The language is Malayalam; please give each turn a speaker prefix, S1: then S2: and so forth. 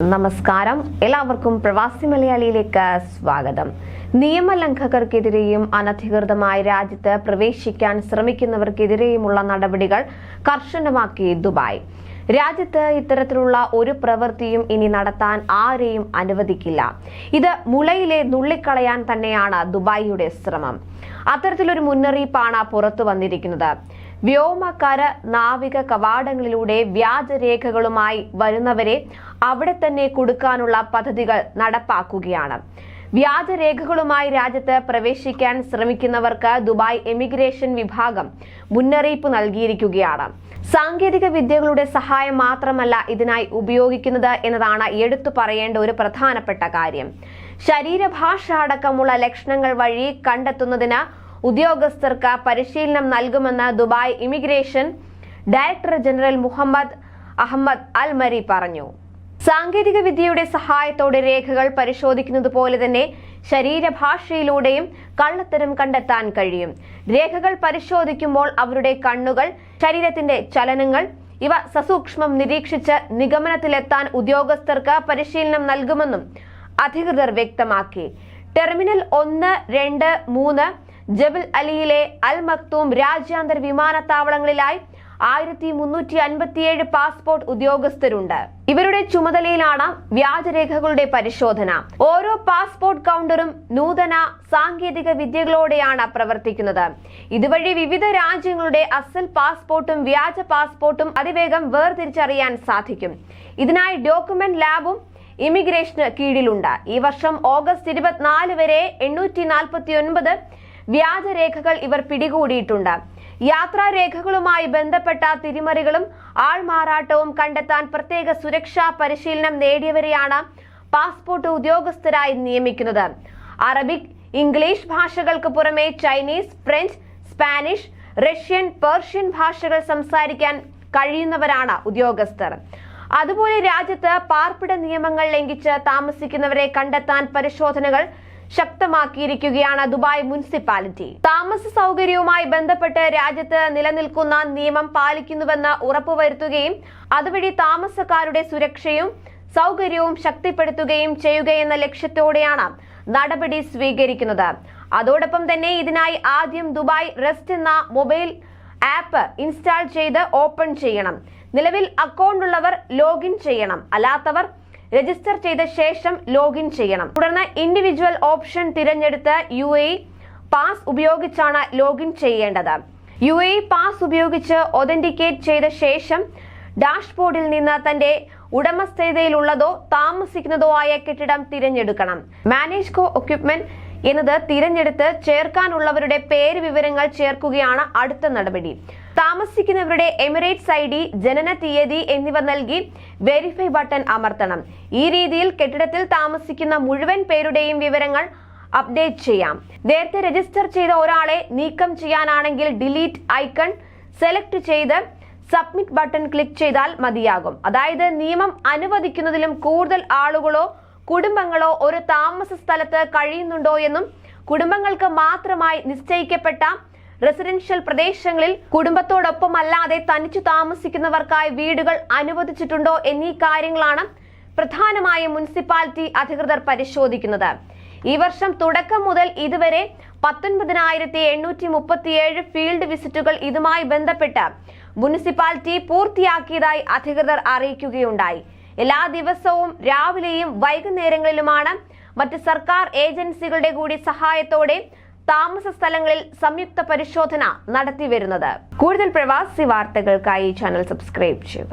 S1: നമസ്കാരം, എല്ലാവർക്കും പ്രവാസി മലയാളിയിലേക്ക് സ്വാഗതം. നിയമലംഘകർക്കെതിരെയും അനധികൃതമായി രാജ്യത്ത് പ്രവേശിക്കാൻ ശ്രമിക്കുന്നവർക്കെതിരെയുമുള്ള നടപടികൾ കർശനമാക്കി ദുബായ്. രാജ്യത്ത് ഇത്തരത്തിലുള്ള ഒരു പ്രവൃത്തിയും ഇനി നടത്താൻ ആരെയും അനുവദിക്കില്ല. ഇത് മുളയിലെ നുള്ളിക്കളയാൻ തന്നെയാണ് ദുബായിയുടെ ശ്രമം. അത്തരത്തിലൊരു മുന്നറിയിപ്പാണ് പുറത്തു വന്നിരിക്കുന്നത്. വ്യോമ, കര, നാവിക കവാടങ്ങളിലൂടെ വ്യാജരേഖകളുമായി വരുന്നവരെ അവിടെ തന്നെ കുടുക്കാനുള്ള പദ്ധതികൾ നടപ്പാക്കുകയാണ്. വ്യാജരേഖകളുമായി രാജ്യത്ത് പ്രവേശിക്കാൻ ശ്രമിക്കുന്നവർക്ക് ദുബായ് എമിഗ്രേഷൻ വിഭാഗം മുന്നറിയിപ്പ് നൽകിയിരിക്കുകയാണ്. സാങ്കേതിക വിദ്യകളുടെ സഹായം മാത്രമല്ല ഇതിനായി ഉപയോഗിക്കുന്നത് എന്നതാണ് എടുത്തു പറയേണ്ട ഒരു പ്രധാനപ്പെട്ട കാര്യം. ശരീരഭാഷ അടക്കമുള്ള ലക്ഷണങ്ങൾ വഴി കണ്ടെത്തുന്നതിന് ഉദ്യോഗസ്ഥർക്ക് പരിശീലനം നൽകുമെന്ന് Dubai immigration director general Mohammed Ahmed Al Marri പറഞ്ഞു. സാങ്കേതിക വിദ്യയുടെ സഹായത്തോടെ രേഖകൾ പരിശോധിക്കുന്നത് പോലെ തന്നെ ശരീരഭാഷയിലൂടെയും കള്ളത്തരം കണ്ടെത്താൻ കഴിയും. രേഖകൾ പരിശോധിക്കുമ്പോൾ അവരുടെ കണ്ണുകൾ, ശരീരത്തിന്റെ ചലനങ്ങൾ ഇവ സസൂക്ഷ്മം നിരീക്ഷിച്ച് നിഗമനത്തിലെത്താൻ ഉദ്യോഗസ്ഥർക്ക് പരിശീലനം നൽകുമെന്നും അധികൃതർ വ്യക്തമാക്കി. ടെർമിനൽ 1, 2, 3 ജബൽ അലിയിലെ അൽ മക്തൂം രാജ്യാന്തര വിമാനത്താവളങ്ങളിലായി 1357 പാസ്പോർട്ട് ഉദ്യോഗസ്ഥരുണ്ട്. ഇവരുടെ ചുമതലയിലാണ് വ്യാജരേഖകളുടെ പരിശോധന. ഓരോ പാസ്പോർട്ട് കൗണ്ടറും നൂതന സാങ്കേതിക വിദ്യകളോടെയാണ് പ്രവർത്തിക്കുന്നത്. ഇതുവഴി വിവിധ രാജ്യങ്ങളുടെ അസൽ പാസ്പോർട്ടും വ്യാജ പാസ്പോർട്ടും അതിവേഗം വേർതിരിച്ചറിയാൻ സാധിക്കും. ഇതിനായി ഡോക്യുമെന്റ് ലാബും ഇമിഗ്രേഷന് കീഴിലുണ്ട്. ഈ വർഷം ഓഗസ്റ്റ് 24 വരെ 849 വ്യാജരേഖകൾ ഇവർ പിടികൂടിയിട്ടുണ്ട്. യാത്രാരേഖകളുമായി ബന്ധപ്പെട്ട തിരിമറികളും ആൾമാറാട്ടവും കണ്ടെത്താൻ പ്രത്യേക സുരക്ഷാ പരിശീലനം നേടിയവരെയാണ് പാസ്പോർട്ട് ഉദ്യോഗസ്ഥരായി നിയമിക്കുന്നത്. അറബിക്, ഇംഗ്ലീഷ് ഭാഷകൾക്ക് പുറമെ Chinese, French, Spanish, Russian, Persian ഭാഷകൾ സംസാരിക്കാൻ കഴിയുന്നവരാണ് ഉദ്യോഗസ്ഥർ. അതുപോലെ രാജ്യത്ത് പാർപ്പിട നിയമങ്ങൾ ലംഘിച്ച് താമസിക്കുന്നവരെ കണ്ടെത്താൻ പരിശോധനകൾ ശക്തമാക്കിയിരിക്കുകയാണ് ദുബായ് മുനിസിപ്പാലിറ്റി. താമസ സൗകര്യവുമായി ബന്ധപ്പെട്ട് രാജ്യത്ത് നിലനിൽക്കുന്ന നിയമം പാലിക്കുന്നുവെന്ന് ഉറപ്പുവരുത്തുകയും അതുവഴി താമസക്കാരുടെ സുരക്ഷയും സൗകര്യവും ശക്തിപ്പെടുത്തുകയും ചെയ്യുകയെന്ന ലക്ഷ്യത്തോടെയാണ് നടപടി സ്വീകരിക്കുന്നത്. അതോടൊപ്പം തന്നെ ഇതിനായി ആദ്യം ദുബായ് റെസ്റ്റ് എന്ന മൊബൈൽ ആപ്പ് ഇൻസ്റ്റാൾ ചെയ്ത് ഓപ്പൺ ചെയ്യണം. നിലവിൽ അക്കൗണ്ട് ഉള്ളവർ ലോഗിൻ ചെയ്യണം, അല്ലാത്തവർ രജിസ്റ്റർ ചെയ്ത ശേഷം ലോഗിൻ ചെയ്യണം. തുടർന്ന് ഇൻഡിവിജ്വൽ ഓപ്ഷൻ തിരഞ്ഞെടുത്ത് UAE പാസ് ഉപയോഗിച്ചാണ് ലോഗിൻ ചെയ്യേണ്ടത്. UAE പാസ് ഉപയോഗിച്ച് ഒതന്റിക്കേറ്റ് ചെയ്ത ശേഷം ഡാഷ്ബോർഡിൽ നിന്ന് തന്റെ ഉടമസ്ഥതയിലുള്ളതോ താമസിക്കുന്നതോ ആയ കെട്ടിടം തിരഞ്ഞെടുക്കണം. മാനേജ് കോ എക്വിപ്മെന്റ് എന്നത് തിരഞ്ഞെടുത്ത് ചേർക്കാനുള്ളവരുടെ പേര് വിവരങ്ങൾ ചേർക്കുകയാണ് അടുത്ത നടപടി. താമസിക്കുന്നവരുടെ എമിറേറ്റ്സ് ID, ജനന തീയതി എന്നിവ നൽകി വെരിഫൈ ബട്ടൺ അമർത്തണം. ഈ രീതിയിൽ കെട്ടിടത്തിൽ താമസിക്കുന്ന മുഴുവൻ പേരുടെയും വിവരങ്ങൾ അപ്ഡേറ്റ് ചെയ്യാം. നേരത്തെ രജിസ്റ്റർ ചെയ്ത ഒരാളെ നീക്കം ചെയ്യാനാണെങ്കിൽ ഡിലീറ്റ് ഐക്കൺ സെലക്ട് ചെയ്ത് സബ്മിറ്റ് ബട്ടൺ ക്ലിക്ക് ചെയ്താൽ മതിയാകും. അതായത് നിയമം അനുവദിക്കുന്നതിലും കൂടുതൽ ആളുകളോ കുടുംബങ്ങളോ ഒരു താമസ സ്ഥലത്ത് കഴിയുന്നുണ്ടോ എന്നും കുടുംബങ്ങൾക്ക് മാത്രമായി നിശ്ചയിക്കപ്പെട്ട റെസിഡൻഷ്യൽ പ്രദേശങ്ങളിൽ കുടുംബത്തോടൊപ്പമല്ലാതെ തനിച്ചു താമസിക്കുന്നവർക്കായി വീടുകൾ അനുവദിച്ചിട്ടുണ്ടോ എന്നീ കാര്യങ്ങളാണ് പ്രധാനമായും മുനിസിപ്പാലിറ്റി അധികൃതർ പരിശോധിക്കുന്നത്. ഈ വർഷം തുടക്കം മുതൽ ഇതുവരെ 19,837 ഫീൽഡ് വിസിറ്റുകൾ ഇതുമായി ബന്ധപ്പെട്ട് മുനിസിപ്പാലിറ്റി പൂർത്തിയാക്കിയതായി അധികൃതർ അറിയിക്കുകയുണ്ടായി. എല്ലാ ദിവസവും രാവിലെയും വൈകുന്നേരങ്ങളിലുമാണ് മറ്റ് സർക്കാർ ഏജൻസികളുടെ കൂടി സഹായത്തോടെ താമസ സ്ഥലങ്ങളിൽ സംയുക്ത പരിശോധന നടത്തിവരുന്നത്. കൂടുതൽ പ്രവാസി വാർത്തകൾക്കായി ചാനൽ സബ്സ്ക്രൈബ് ചെയ്യുക.